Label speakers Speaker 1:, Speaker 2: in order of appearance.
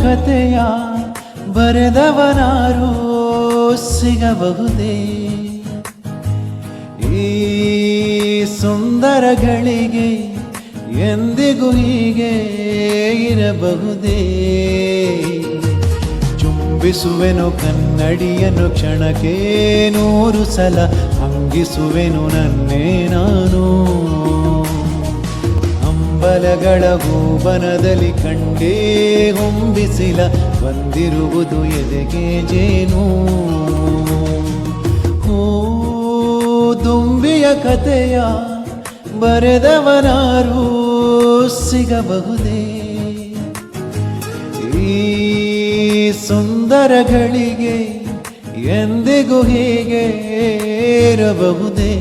Speaker 1: ಕಥೆಯ ಬರೆದವನಾರು ಸಿಗಬಹುದೇ? ಈ ಸುಂದರಗಳಿಗೆ ಎಂದಿಗೂ ಹೀಗೆ ಇರಬಹುದೇ? ಚುಂಬಿಸುವೆನು ಕನ್ನಡಿಯನ್ನು ಕ್ಷಣಕ್ಕೆ 100 ಸಲ, ಹಂಗಿಸುವೆನು ನನ್ನೇ ನಾನು. ಅಂಬಲಗಳ ಹೂವನದಲ್ಲಿ ಕಂಡೇ ಹೊಂಬಿಸಿಲ, ಬಂದಿರುವುದು ಎದೆಗೆ ಜೇನು. ಹೂ ದುಂಬಿಯ ಕಥೆಯ ಬರೆದವನಾರು ಸಿಗಬಹುದೇ? ಈ ಸುಂದರಗಳಿಗೆ ಎಂದಿಗೂ ಹೀಗೆ ಇರಬಹುದೇ?